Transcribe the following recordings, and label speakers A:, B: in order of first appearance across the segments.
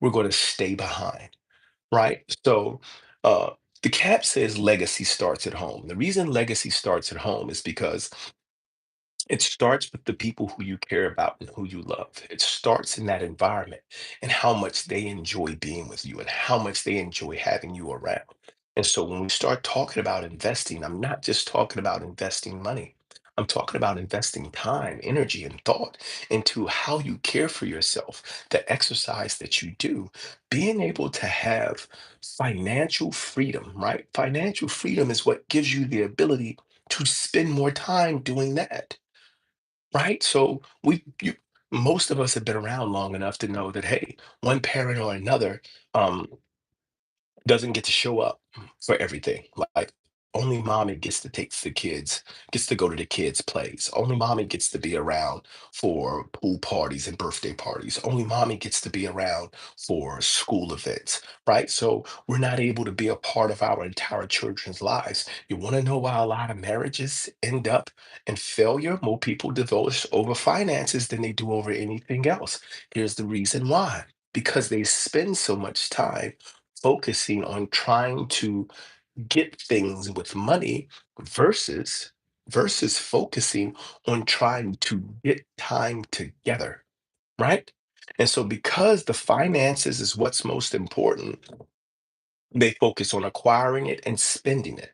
A: we're going to stay behind, right? So, uh, the cap says legacy starts at home. The reason legacy starts at home is because it starts with the people who you care about and who you love. It starts in that environment and how much they enjoy being with you and how much they enjoy having you around. And so when we start talking about investing, I'm not just talking about investing money. I'm talking about investing time, energy, and thought into how you care for yourself, the exercise that you do, being able to have financial freedom, right? Financial freedom is what gives you the ability to spend more time doing that. Right? So most of us have been around long enough to know that, hey, one parent or another, um, doesn't get to show up for everything. Like only mommy gets to take the kids, gets to go to the kids' plays. Only mommy gets to be around for pool parties and birthday parties. Only mommy gets to be around for school events, right? So we're not able to be a part of our entire children's lives. You want to know why a lot of marriages end up in failure? More people divorce over finances than they do over anything else. Here's the reason why. Because they spend so much time focusing on trying to get things with money versus focusing on trying to get time together, right? And so because the finances is what's most important, they focus on acquiring it and spending it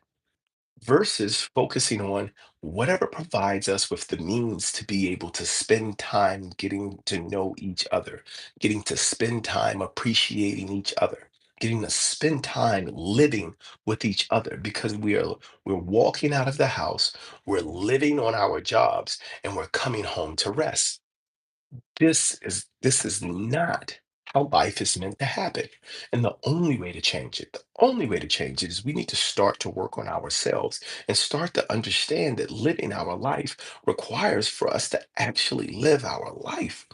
A: versus focusing on whatever provides us with the means to be able to spend time getting to know each other, getting to spend time appreciating each other, getting to spend time living with each other because we're walking out of the house, we're living on our jobs, and we're coming home to rest. This is not how life is meant to happen. And the only way to change it, the only way to change it is we need to start to work on ourselves and start to understand that living our life requires for us to actually live our life.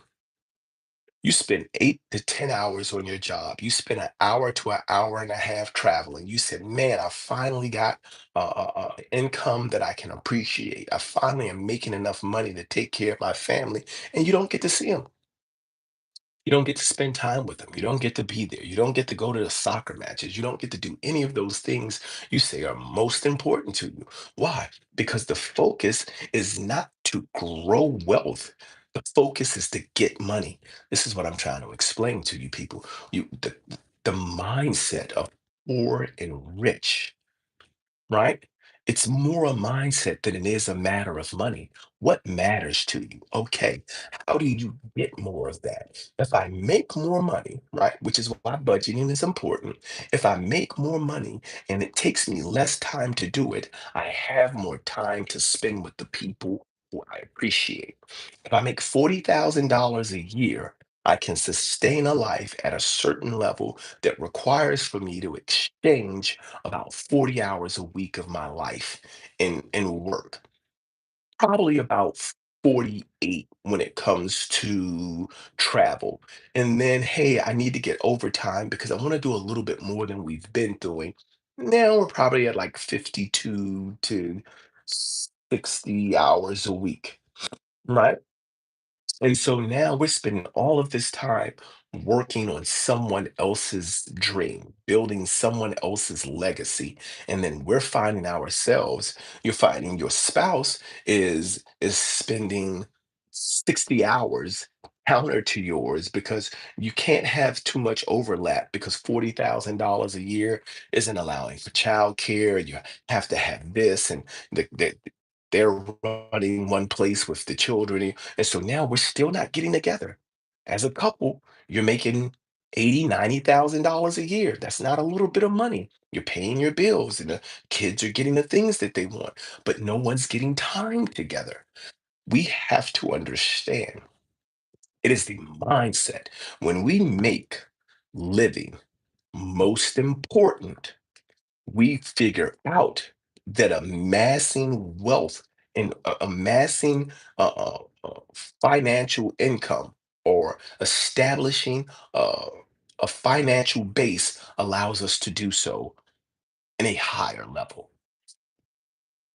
A: You spend 8 to 10 hours on your job. You spend an hour to an hour and a half traveling. You said, man, I finally got income that I can appreciate. I finally am making enough money to take care of my family. And you don't get to see them. You don't get to spend time with them. You don't get to be there. You don't get to go to the soccer matches. You don't get to do any of those things you say are most important to you. Why? Because the focus is not to grow wealth. The focus is to get money. This is what I'm trying to explain to you people. The mindset of poor and rich, right? It's more a mindset than it is a matter of money. What matters to you? Okay, how do you get more of that? If I make more money, right, which is why budgeting is important. If I make more money and it takes me less time to do it, I have more time to spend with the people who I appreciate. If I make $40,000 a year, I can sustain a life at a certain level that requires for me to exchange about 40 hours a week of my life in work. Probably about 48 when it comes to travel. And then, hey, I need to get overtime because I want to do a little bit more than we've been doing. Now we're probably at like 52 to 60 hours a week, right? And so now we're spending all of this time working on someone else's dream, building someone else's legacy. And then we're finding ourselves, you're finding your spouse is spending 60 hours counter to yours because you can't have too much overlap because $40,000 a year isn't allowing for childcare. You have to have this and they're running one place with the children and so now we're still not getting together. As a couple, you're making 80, $90,000 a year. That's not a little bit of money. You're paying your bills and the kids are getting the things that they want, but no one's getting time together. We have to understand it is the mindset. When we make living most important, we figure out that amassing wealth and amassing financial income or establishing uh, a financial base allows us to do so in a higher level.